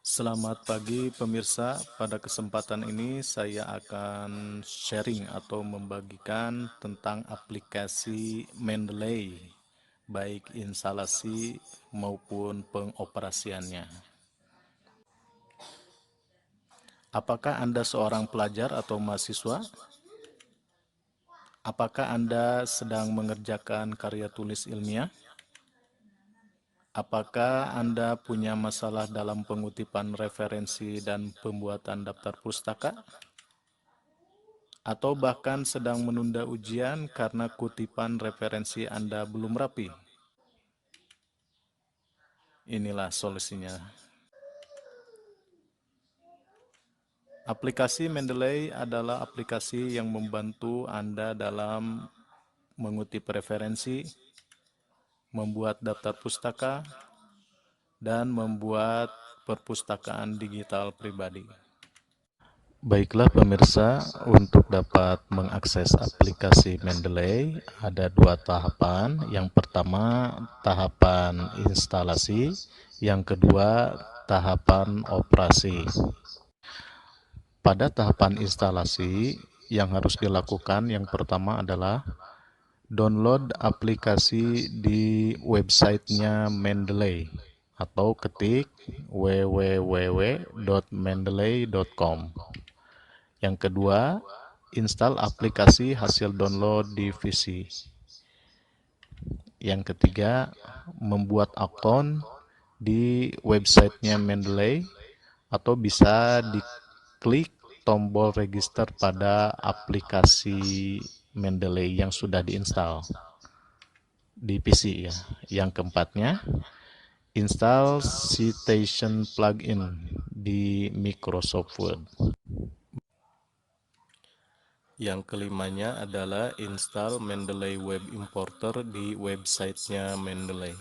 Selamat pagi pemirsa, pada kesempatan ini saya akan sharing atau membagikan tentang aplikasi Mendeley, baik instalasi maupun pengoperasiannya. Apakah Anda seorang pelajar atau mahasiswa? Apakah Anda sedang mengerjakan karya tulis ilmiah? Apakah Anda punya masalah dalam pengutipan referensi dan pembuatan daftar pustaka? Atau bahkan sedang menunda ujian karena kutipan referensi Anda belum rapi? Inilah solusinya. Aplikasi Mendeley adalah aplikasi yang membantu Anda dalam mengutip referensi, membuat daftar pustaka, dan membuat perpustakaan digital pribadi. Baiklah pemirsa, untuk dapat mengakses aplikasi Mendeley ada dua tahapan. Yang pertama tahapan instalasi, yang kedua tahapan operasi. Pada tahapan instalasi yang harus dilakukan yang pertama adalah download aplikasi di websitenya Mendeley atau ketik www.mendeley.com. Yang kedua, install aplikasi hasil download di PC. Yang ketiga, membuat akun di websitenya Mendeley atau bisa diklik tombol register pada aplikasi Mendeley yang sudah diinstal di PC ya. Yang keempatnya, install Citation plugin di Microsoft Word. Yang kelimanya adalah install Mendeley Web Importer di websitenya Mendeley.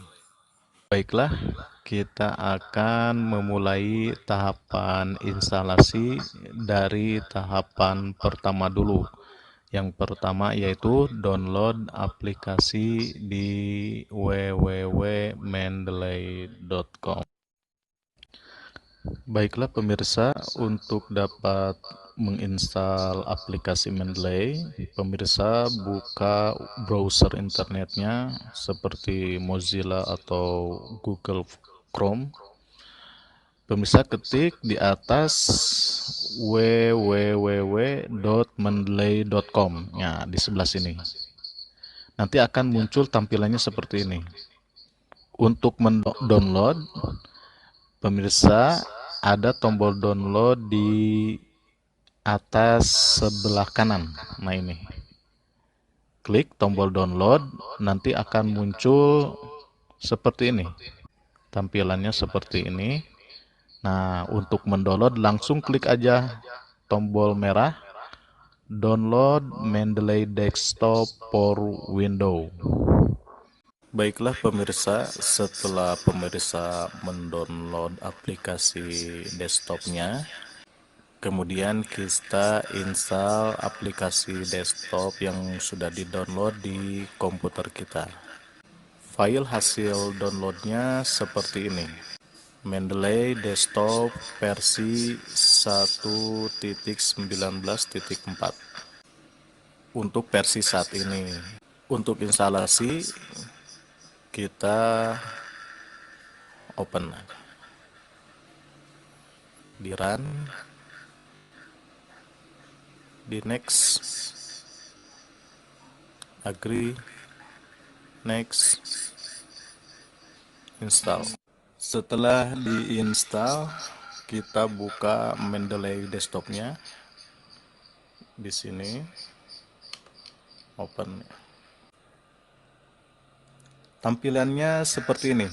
Baiklah, kita akan memulai tahapan instalasi dari tahapan pertama dulu. Yang pertama yaitu download aplikasi di www.mendeley.com. Baiklah pemirsa, untuk dapat menginstal aplikasi Mendeley, pemirsa buka browser internetnya seperti Mozilla atau Google Chrome. Pemirsa ketik di atas www.mendeley.com. Ya, di sebelah sini. Nanti akan muncul tampilannya seperti ini. Untuk mendownload, pemirsa ada tombol download di atas sebelah kanan. Nah ini. Klik tombol download, nanti akan muncul seperti ini. Tampilannya seperti ini. Nah, untuk mendownload langsung klik aja tombol merah download Mendeley Desktop for Windows. Baiklah pemirsa, setelah pemirsa mendownload aplikasi desktopnya, kemudian kita install aplikasi desktop yang sudah di-download di komputer kita. File hasil downloadnya seperti ini. Mendeley Desktop versi 1.19.4 untuk versi saat ini. Untuk instalasi kita open di run, di next, agree, next, install. Setelah diinstal, kita buka Mendeley desktopnya di sini, open. Tampilannya seperti ini.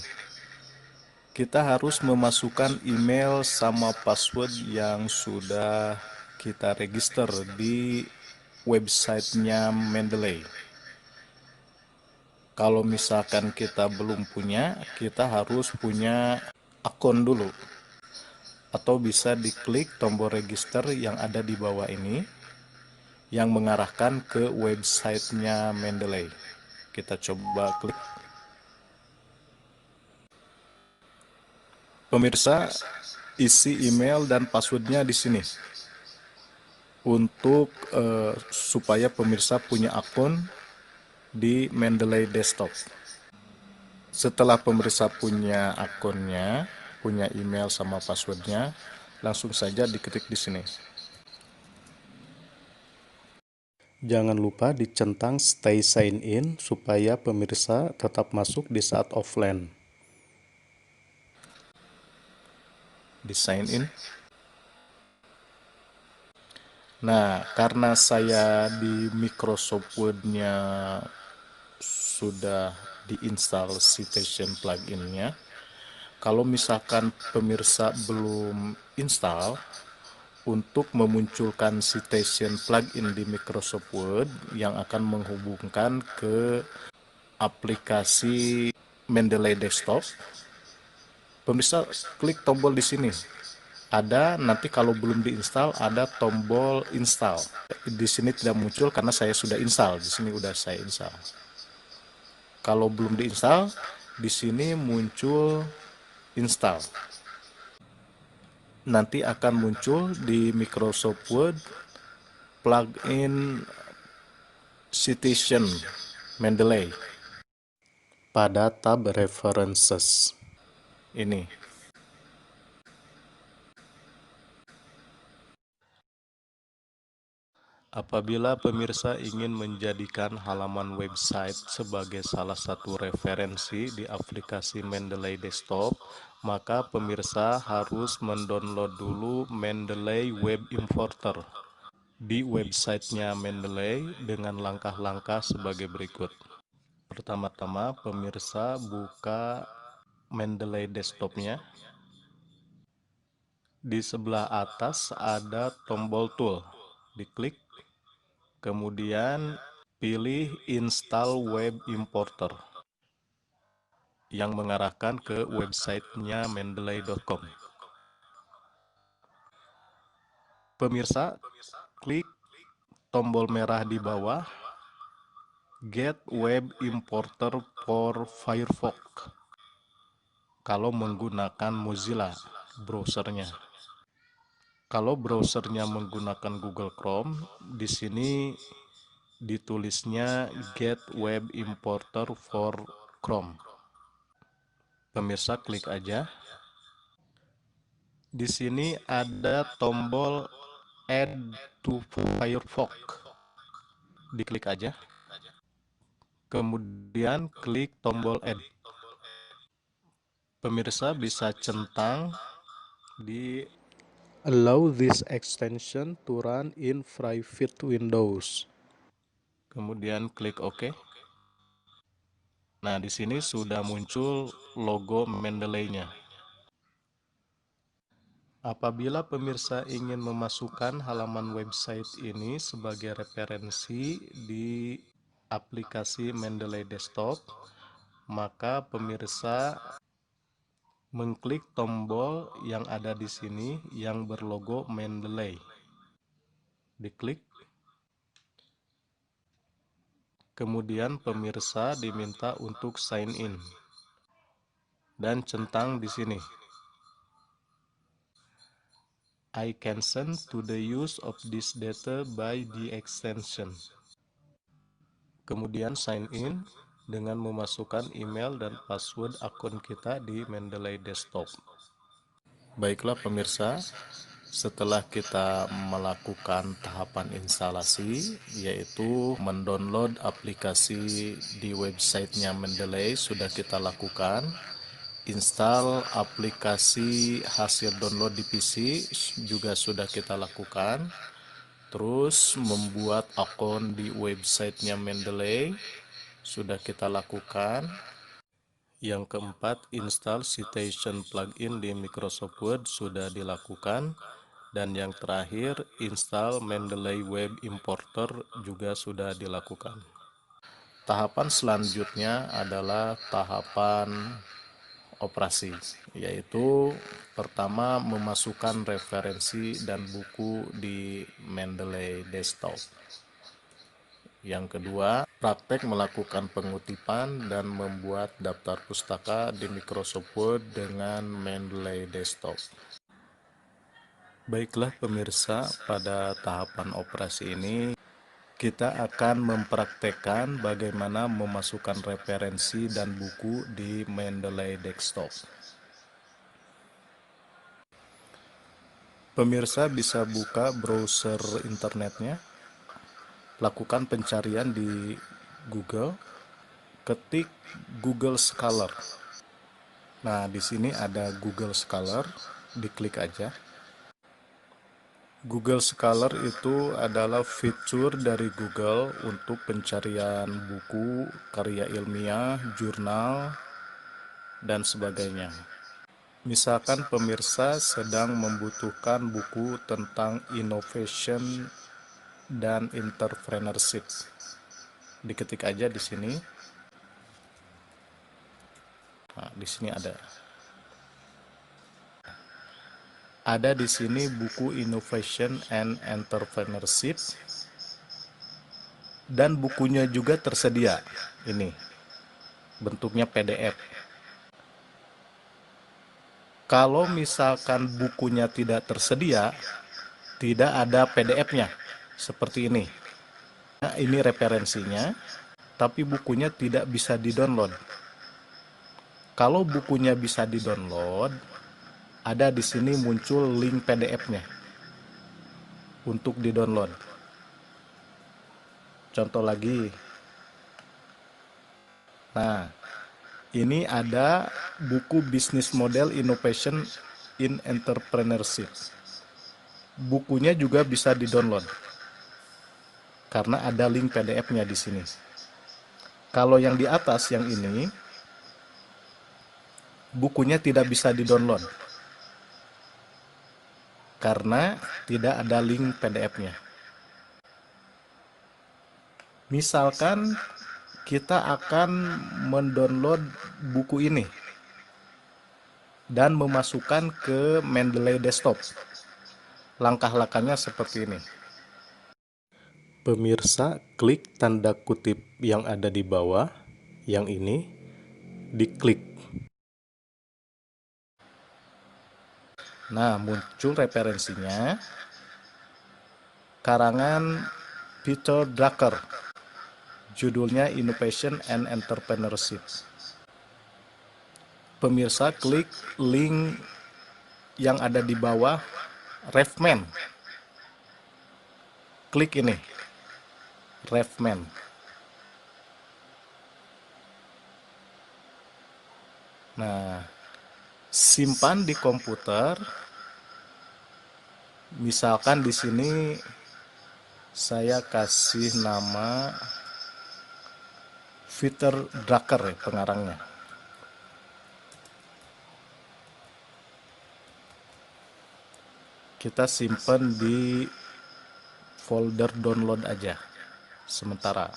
Kita harus memasukkan email sama password yang sudah kita register di websitenya Mendeley. Kalau misalkan kita belum punya, kita harus punya akun dulu. Atau bisa diklik tombol register yang ada di bawah ini, yang mengarahkan ke websitenya Mendeley. Kita coba klik. Pemirsa, isi email dan passwordnya di sini untuk supaya pemirsa punya akun di Mendeley Desktop. Setelah pemirsa punya akunnya, punya email sama passwordnya, langsung saja diketik di sini. Jangan lupa dicentang stay sign in supaya pemirsa tetap masuk di saat offline. Di sign in. Nah, karena saya di Microsoft Word-nya sudah diinstal Citation plugin-nya, kalau misalkan pemirsa belum install, untuk memunculkan citation plugin di Microsoft Word yang akan menghubungkan ke aplikasi Mendeley Desktop, pemirsa klik tombol di sini. Ada nanti kalau belum diinstal ada tombol install. Di sini tidak muncul karena saya sudah install. Di sini udah saya install. Kalau belum diinstal, di sini muncul install. Nanti akan muncul di Microsoft Word plugin Citation Mendeley pada tab References. Ini. Apabila pemirsa ingin menjadikan halaman website sebagai salah satu referensi di aplikasi Mendeley Desktop, maka pemirsa harus mendownload dulu Mendeley Web Importer di websitenya Mendeley dengan langkah-langkah sebagai berikut. Pertama-tama pemirsa buka Mendeley Desktopnya. Di sebelah atas ada tombol tool, diklik. Kemudian pilih Install Web Importer yang mengarahkan ke websitenya mendeley.com. Pemirsa, klik tombol merah di bawah, Get Web Importer for Firefox. Kalau menggunakan Mozilla browsernya. Kalau browsernya menggunakan Google Chrome, di sini ditulisnya Get Web Importer for Chrome. Pemirsa klik aja. Di sini ada tombol Add to Firefox. Diklik aja. Kemudian klik tombol Add. Pemirsa bisa centang di Allow this extension to run in private windows. Kemudian klik OK. Nah, di sini sudah muncul logo Mendeley-nya. Apabila pemirsa ingin memasukkan halaman website ini sebagai referensi di aplikasi Mendeley Desktop, maka pemirsa mengklik tombol yang ada di sini yang berlogo Mendeley. Diklik. Kemudian pemirsa diminta untuk sign in. Dan centang di sini. I consent to the use of this data by the extension. Kemudian sign in dengan memasukkan email dan password akun kita di Mendeley Desktop. Baiklah pemirsa, setelah kita melakukan tahapan instalasi, yaitu mendownload aplikasi di websitenya Mendeley sudah kita lakukan, install aplikasi hasil download di PC juga sudah kita lakukan, terus membuat akun di websitenya Mendeley sudah kita lakukan. Yang keempat, install citation plugin di Microsoft Word sudah dilakukan. Dan yang terakhir, install Mendeley Web Importer juga sudah dilakukan. Tahapan selanjutnya adalah tahapan operasi, yaitu pertama memasukkan referensi dan buku di Mendeley Desktop. Yang kedua, praktek melakukan pengutipan dan membuat daftar pustaka di Microsoft Word dengan Mendeley Desktop. Baiklah pemirsa, pada tahapan operasi ini kita akan mempraktekkan bagaimana memasukkan referensi dan buku di Mendeley Desktop. Pemirsa bisa buka browser internetnya, lakukan pencarian di Google, ketik Google Scholar. Nah, di sini ada Google Scholar, diklik aja. Google Scholar itu adalah fitur dari Google untuk pencarian buku, karya ilmiah, jurnal, dan sebagainya. Misalkan pemirsa sedang membutuhkan buku tentang innovation dan entrepreneurship. Diketik aja di sini. Nah, di sini ada. Ada di sini buku Innovation and Entrepreneurship, dan bukunya juga tersedia. Ini bentuknya PDF. Kalau misalkan bukunya tidak tersedia, tidak ada PDF-nya, seperti ini. Nah, ini referensinya, tapi bukunya tidak bisa di-download. Kalau bukunya bisa di-download, ada di sini muncul link PDF-nya untuk di-download. Contoh lagi. Nah, ini ada buku Business Model Innovation in Entrepreneurship. Bukunya juga bisa di-download karena ada link PDF-nya di sini. Kalau yang di atas yang ini, bukunya tidak bisa di-download karena tidak ada link PDF-nya. Misalkan kita akan mendownload buku ini dan memasukkan ke Mendeley Desktop. Langkah-langkahnya seperti ini. Pemirsa, klik tanda kutip yang ada di bawah, yang ini, diklik. Nah, muncul referensinya, karangan Peter Drucker, judulnya Innovation and Entrepreneurship. Pemirsa, klik link yang ada di bawah, Refman. Klik ini, Refman. Nah, simpan di komputer. Misalkan di sini saya kasih nama Peter Drucker ya, pengarangnya. Kita simpan di folder download aja sementara,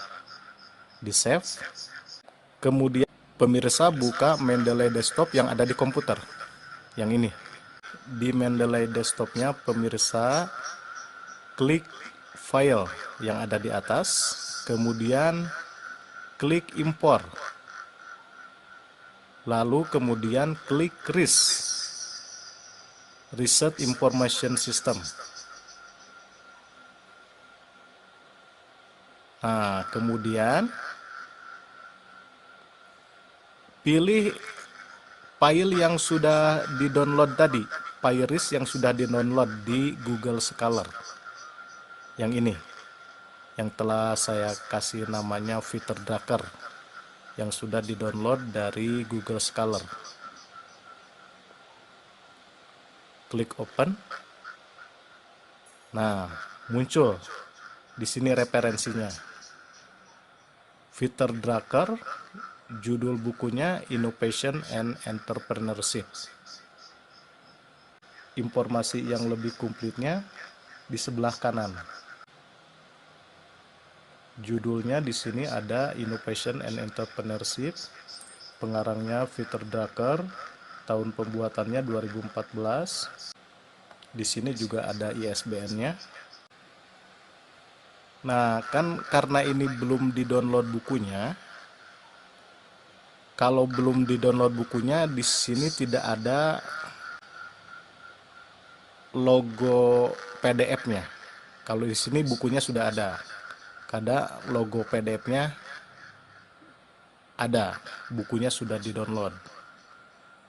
di save. Kemudian pemirsa buka Mendeley Desktop yang ada di komputer, yang ini. Di Mendeley Desktopnya pemirsa klik file yang ada di atas, kemudian klik import, lalu kemudian klik RIS, Research Information System. Nah, kemudian pilih file yang sudah di-download tadi, file RIS yang sudah di-download di Google Scholar. Yang ini, yang telah saya kasih namanya Peter Drucker, yang sudah di-download dari Google Scholar. Klik open. Nah, muncul di sini referensinya. Peter Drucker, judul bukunya Innovation and Entrepreneurship. Informasi yang lebih komplitnya di sebelah kanan. Judulnya di sini ada Innovation and Entrepreneurship. Pengarangnya Peter Drucker, tahun pembuatannya 2014. Di sini juga ada ISBN-nya. Nah, kan karena ini belum di-download bukunya. Kalau belum di-download bukunya, di sini tidak ada logo PDF-nya. Kalau di sini bukunya sudah ada. Kadang logo PDF-nya ada, bukunya sudah di-download.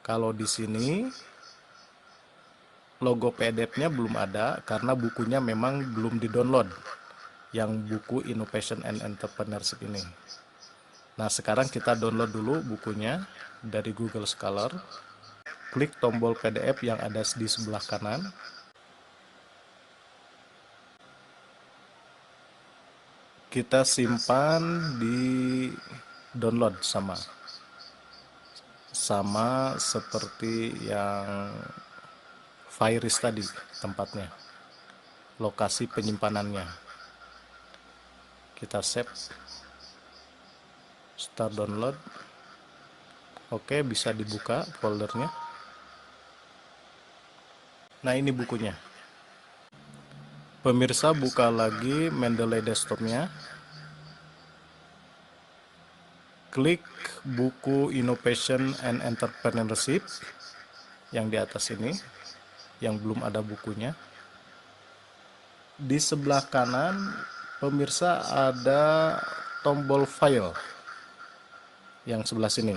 Kalau di sini logo PDF-nya belum ada karena bukunya memang belum di-download. Yang buku Innovation and Entrepreneurship ini. Nah, sekarang kita download dulu bukunya dari Google Scholar. Klik tombol PDF yang ada di sebelah kanan. Kita simpan di download sama seperti yang Fairis tadi tempatnya, lokasi penyimpanannya. Kita save, start download. Oke, bisa dibuka foldernya. Nah, ini bukunya. Pemirsa, buka lagi Mendeley desktopnya. Klik buku Innovation and Entrepreneurship yang di atas ini, yang belum ada bukunya. Di sebelah kanan, pemirsa, ada tombol file yang sebelah sini.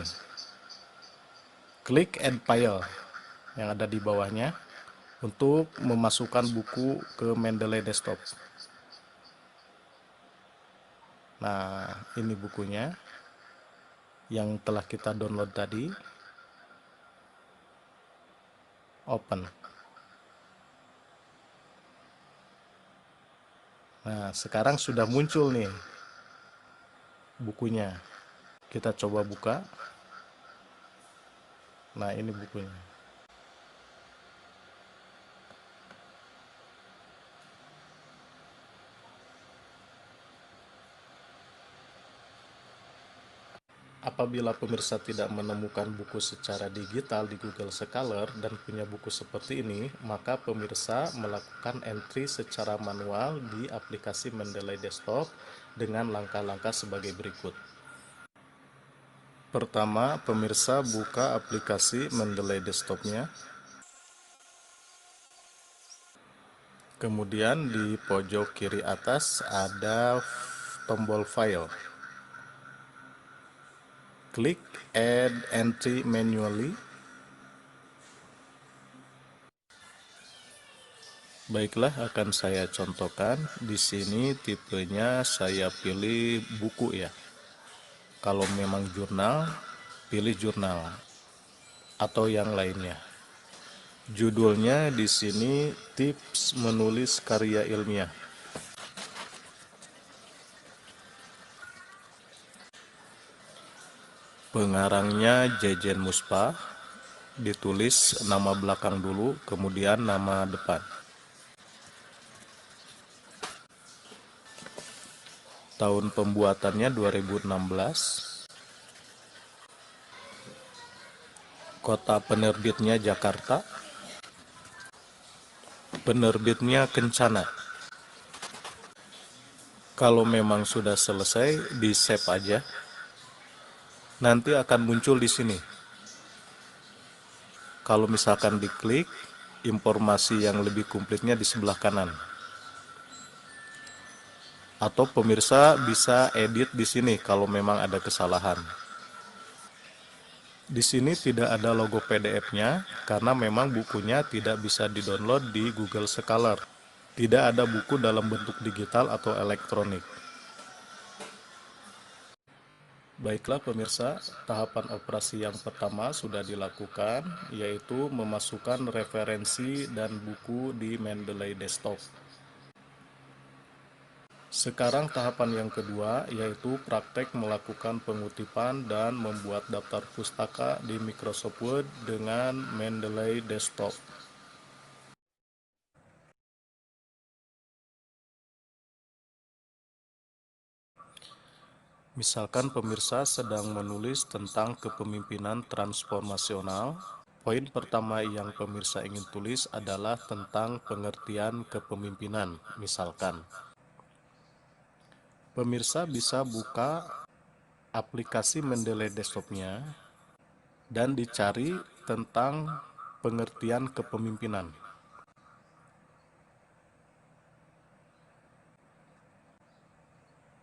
Klik Add File yang ada di bawahnya untuk memasukkan buku ke Mendeley Desktop. Nah, ini bukunya yang telah kita download tadi. Open. Nah, sekarang sudah muncul nih bukunya. Kita coba buka. Nah, ini bukunya. Apabila pemirsa tidak menemukan buku secara digital di Google Scholar dan punya buku seperti ini, maka pemirsa melakukan entry secara manual di aplikasi Mendeley Desktop dengan langkah-langkah sebagai berikut. Pertama, pemirsa buka aplikasi Mendeley Desktopnya. Kemudian di pojok kiri atas ada tombol file. Klik Add Entry Manually. Baiklah, akan saya contohkan. Di sini tipenya saya pilih buku ya. Kalau memang jurnal, pilih jurnal atau yang lainnya. Judulnya di sini tips menulis karya ilmiah. Pengarangnya Jejen Muspa. Ditulis nama belakang dulu, kemudian nama depan. Tahun pembuatannya 2016. Kota penerbitnya Jakarta. Penerbitnya Kencana. Kalau memang sudah selesai, di save aja. Nanti akan muncul di sini. Kalau misalkan diklik, informasi yang lebih komplitnya di sebelah kanan. Atau pemirsa bisa edit di sini kalau memang ada kesalahan. Di sini tidak ada logo PDF-nya karena memang bukunya tidak bisa di-download di Google Scholar. Tidak ada buku dalam bentuk digital atau elektronik. Baiklah pemirsa, tahapan operasi yang pertama sudah dilakukan, yaitu memasukkan referensi dan buku di Mendeley Desktop. Sekarang tahapan yang kedua yaitu praktek melakukan pengutipan dan membuat daftar pustaka di Microsoft Word dengan Mendeley Desktop. Misalkan pemirsa sedang menulis tentang kepemimpinan transformasional, poin pertama yang pemirsa ingin tulis adalah tentang pengertian kepemimpinan, misalkan. Pemirsa bisa buka aplikasi Mendeley Desktop-nya dan dicari tentang pengertian kepemimpinan.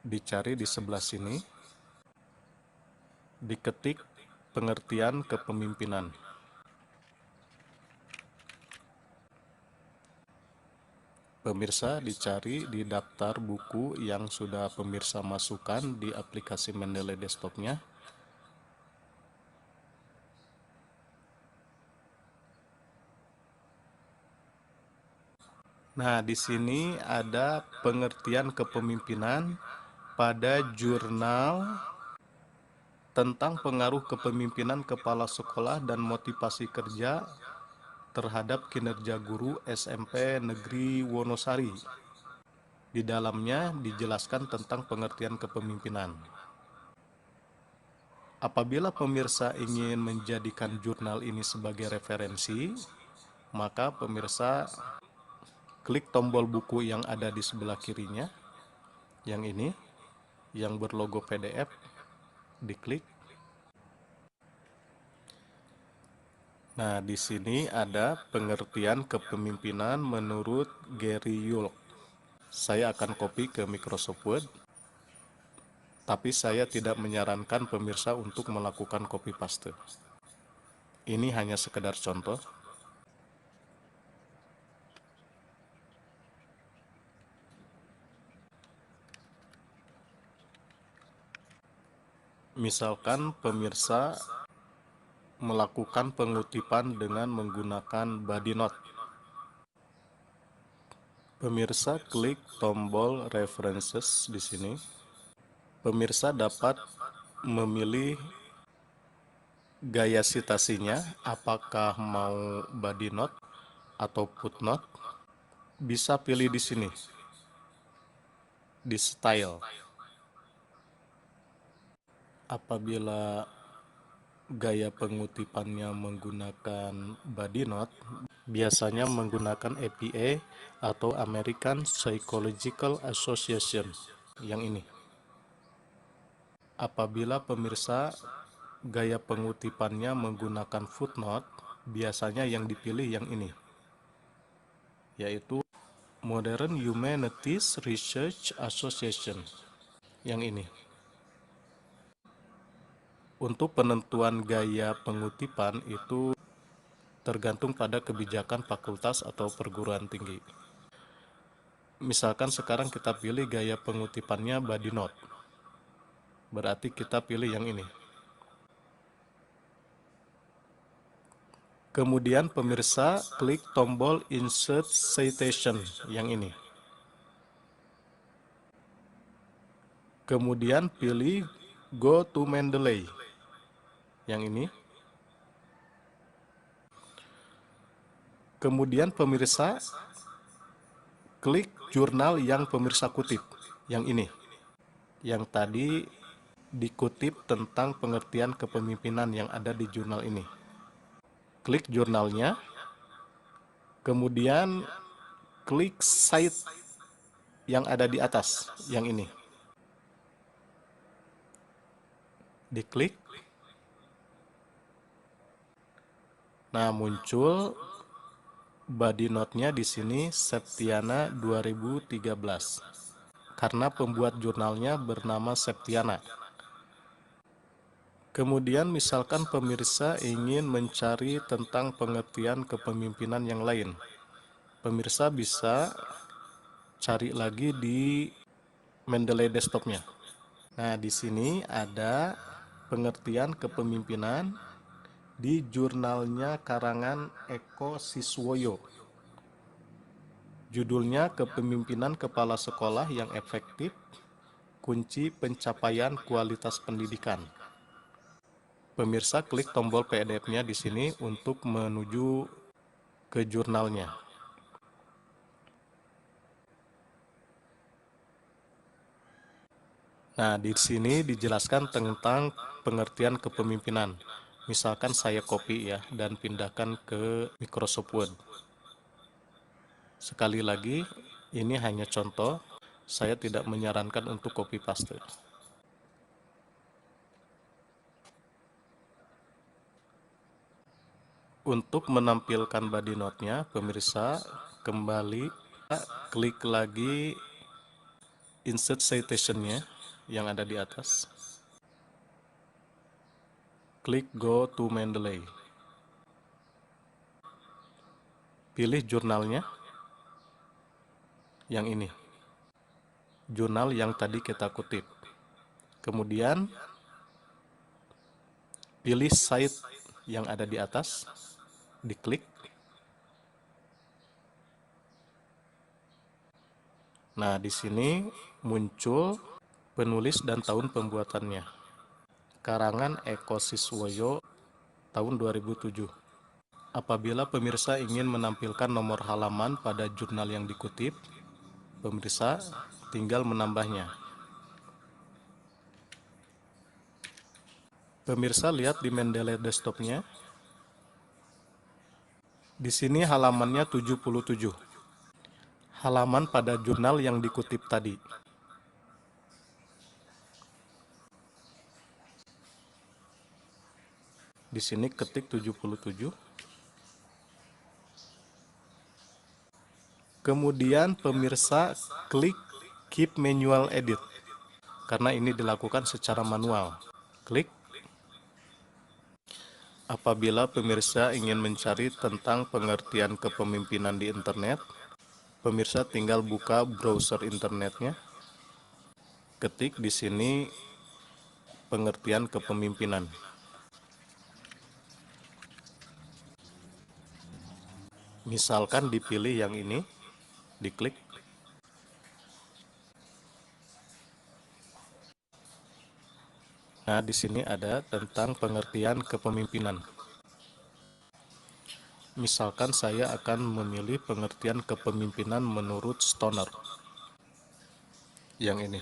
dicari di sebelah sini, diketik pengertian kepemimpinan. Pemirsa dicari di daftar buku yang sudah pemirsa masukkan di aplikasi Mendeley Desktop-nya. Nah, di sini ada pengertian kepemimpinan pada jurnal tentang pengaruh kepemimpinan kepala sekolah dan motivasi kerja terhadap kinerja guru SMP Negeri Wonosari. Di dalamnya dijelaskan tentang pengertian kepemimpinan. Apabila pemirsa ingin menjadikan jurnal ini sebagai referensi, maka pemirsa klik tombol buku yang ada di sebelah kirinya, yang ini, yang berlogo PDF, diklik. Nah, di sini ada pengertian kepemimpinan menurut Gary Yulk. Saya akan copy ke Microsoft Word, tapi saya tidak menyarankan pemirsa untuk melakukan copy paste. Ini hanya sekedar contoh. Misalkan pemirsa melakukan pengutipan dengan menggunakan body note. Pemirsa klik tombol references di sini. Pemirsa dapat memilih gaya citasinya, apakah mau body note atau footnote. Bisa pilih di sini, di style. Apabila gaya pengutipannya menggunakan body note, biasanya menggunakan APA atau American Psychological Association, yang ini. Apabila pemirsa gaya pengutipannya menggunakan footnote, biasanya yang dipilih yang ini, yaitu Modern Humanities Research Association, yang ini. Untuk penentuan gaya pengutipan itu tergantung pada kebijakan fakultas atau perguruan tinggi. Misalkan sekarang kita pilih gaya pengutipannya body note, berarti kita pilih yang ini. Kemudian pemirsa klik tombol Insert Citation, yang ini. Kemudian pilih Go to Mendeley, yang ini. Kemudian pemirsa klik jurnal yang pemirsa kutip, yang ini. Yang tadi dikutip tentang pengertian kepemimpinan yang ada di jurnal ini. Klik jurnalnya, kemudian klik cite yang ada di atas, yang ini. Diklik. Nah, muncul body note-nya di sini Septiana 2013. Karena pembuat jurnalnya bernama Septiana. Kemudian misalkan pemirsa ingin mencari tentang pengertian kepemimpinan yang lain. Pemirsa bisa cari lagi di Mendeley Desktop-nya. Nah, di sini ada pengertian kepemimpinan di jurnalnya karangan Eko Siswoyo. Judulnya Kepemimpinan Kepala Sekolah yang Efektif, Kunci Pencapaian Kualitas Pendidikan. Pemirsa klik tombol PDF-nya di sini untuk menuju ke jurnalnya. Nah, di sini dijelaskan tentang pengertian kepemimpinan. Misalkan saya copy ya dan pindahkan ke Microsoft Word. Sekali lagi, ini hanya contoh. Saya tidak menyarankan untuk copy paste. Untuk menampilkan body note-nya, pemirsa kembali klik lagi Insert Citation-nya. yang ada di atas. Klik Go to Mendeley. Pilih jurnalnya, yang ini. Jurnal yang tadi kita kutip. Kemudian, pilih site yang ada di atas, diklik. Nah, di sini muncul penulis dan tahun pembuatannya. Karangan Eko Siswoyo tahun 2007. Apabila pemirsa ingin menampilkan nomor halaman pada jurnal yang dikutip, pemirsa tinggal menambahnya. Pemirsa lihat di Mendeley desktopnya. Di sini halamannya 77. Halaman pada jurnal yang dikutip tadi. Di sini ketik 77. Kemudian pemirsa klik Keep Manual Edit. Karena ini dilakukan secara manual. Klik. Apabila pemirsa ingin mencari tentang pengertian kepemimpinan di internet, pemirsa tinggal buka browser internetnya. Ketik di sini pengertian kepemimpinan. Misalkan dipilih yang ini, diklik. Nah, di sini ada tentang pengertian kepemimpinan. Misalkan saya akan memilih pengertian kepemimpinan menurut Stoner. Yang ini.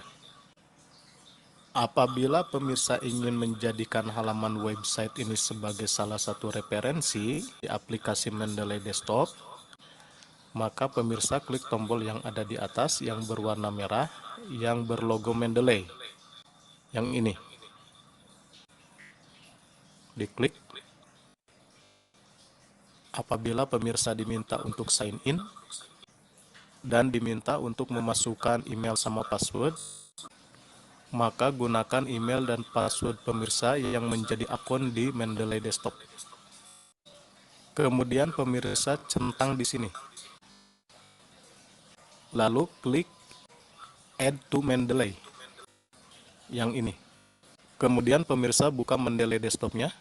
Apabila pemirsa ingin menjadikan halaman website ini sebagai salah satu referensi di aplikasi Mendeley Desktop, maka pemirsa klik tombol yang ada di atas yang berwarna merah yang berlogo Mendeley. Yang ini. Diklik. Apabila pemirsa diminta untuk sign in dan diminta untuk memasukkan email sama password, maka gunakan email dan password pemirsa yang menjadi akun di Mendeley Desktop. Kemudian pemirsa centang di sini. Lalu klik Add to Mendeley. Yang ini. Kemudian pemirsa buka Mendeley Desktopnya.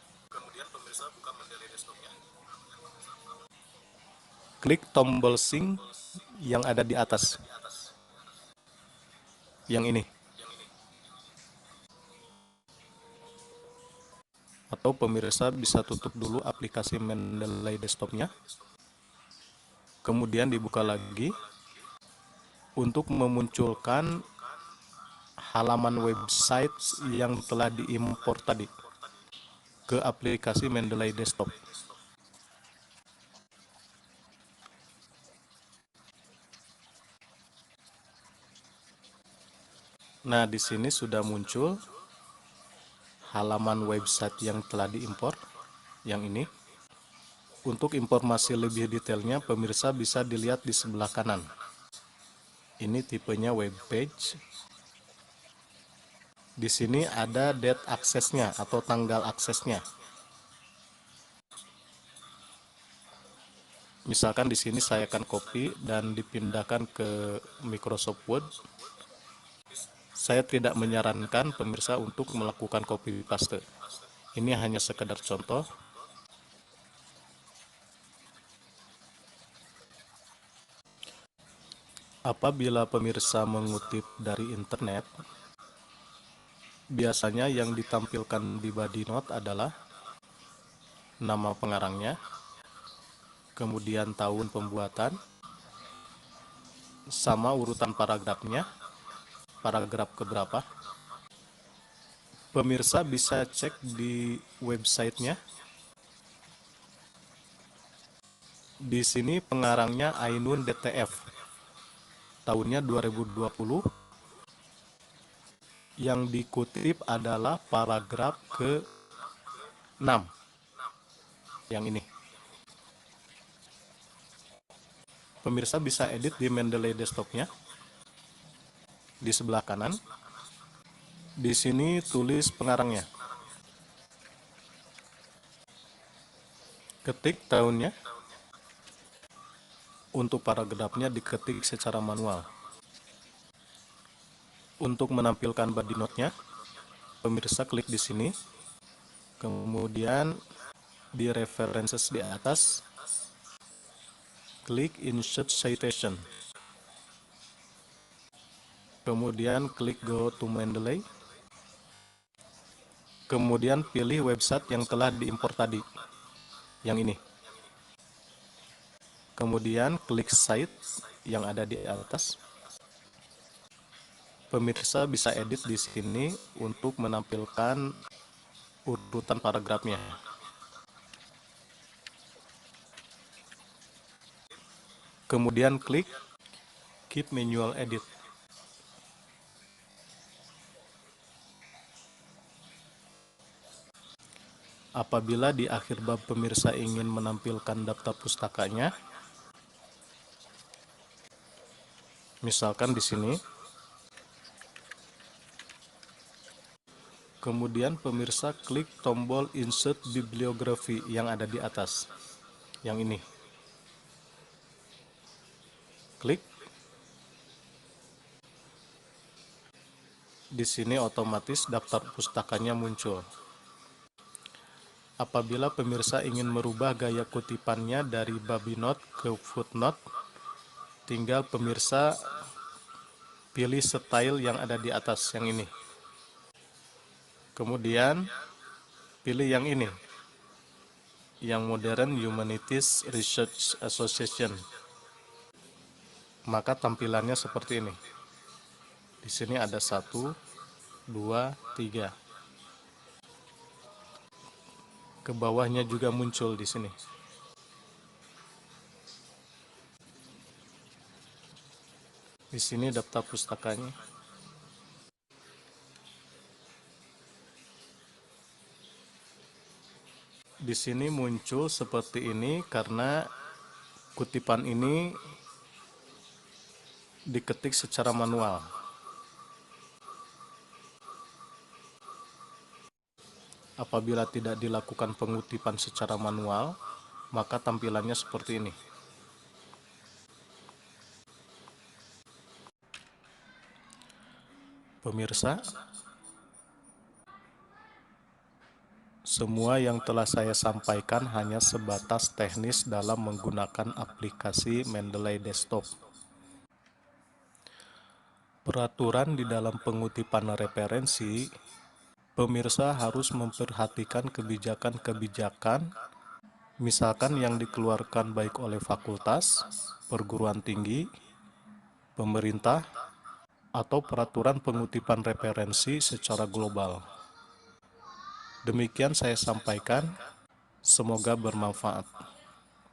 Klik tombol sync yang ada di atas. Yang ini. Atau pemirsa bisa tutup dulu aplikasi Mendeley Desktopnya. Kemudian dibuka lagi untuk memunculkan halaman website yang telah diimpor tadi ke aplikasi Mendeley Desktop. Nah, di sini sudah muncul halaman website yang telah diimpor, yang ini. Untuk informasi lebih detailnya, pemirsa bisa dilihat di sebelah kanan. Ini tipenya web page. Di sini ada date aksesnya atau tanggal aksesnya. Misalkan di sini saya akan copy dan dipindahkan ke Microsoft Word. Saya tidak menyarankan pemirsa untuk melakukan copy paste. Ini hanya sekedar contoh. Apabila pemirsa mengutip dari internet, biasanya yang ditampilkan di body note adalah nama pengarangnya, kemudian tahun pembuatan, sama urutan paragrafnya, paragraf keberapa. Pemirsa bisa cek di websitenya. Di sini pengarangnya Ainun DTF. Tahunnya 2020. Yang dikutip adalah paragraf ke-6. Yang ini. Pemirsa bisa edit di Mendeley Desktopnya. Di sebelah kanan. Di sini tulis pengarangnya. Ketik tahunnya. Untuk paragrafnya diketik secara manual. Untuk menampilkan body note-nya, pemirsa klik di sini. Kemudian di references di atas, klik insert citation. Kemudian klik go to Mendeley. Kemudian pilih website yang telah diimpor tadi, yang ini. Kemudian klik cite yang ada di atas. Pemirsa bisa edit di sini untuk menampilkan urutan paragrafnya. Kemudian klik Keep Manual Edit. Apabila di akhir bab pemirsa ingin menampilkan daftar pustakanya, misalkan di sini, kemudian pemirsa klik tombol Insert Bibliography yang ada di atas, yang ini. Klik. Di sini otomatis daftar pustakanya muncul. Apabila pemirsa ingin merubah gaya kutipannya dari body note ke footnote, tinggal pemirsa pilih style yang ada di atas, yang ini. Kemudian pilih yang ini, yang Modern Humanities Research Association. Maka tampilannya seperti ini. Di sini ada 1, 2, 3. Ke bawahnya juga muncul di sini. Di sini daftar pustakanya. Di sini muncul seperti ini karena kutipan ini diketik secara manual. Apabila tidak dilakukan pengutipan secara manual, maka tampilannya seperti ini. Pemirsa, semua yang telah saya sampaikan hanya sebatas teknis dalam menggunakan aplikasi Mendeley Desktop. Peraturan di dalam pengutipan referensi, pemirsa harus memperhatikan kebijakan-kebijakan, misalkan yang dikeluarkan baik oleh fakultas, perguruan tinggi, pemerintah, atau peraturan pengutipan referensi secara global. Demikian saya sampaikan, semoga bermanfaat.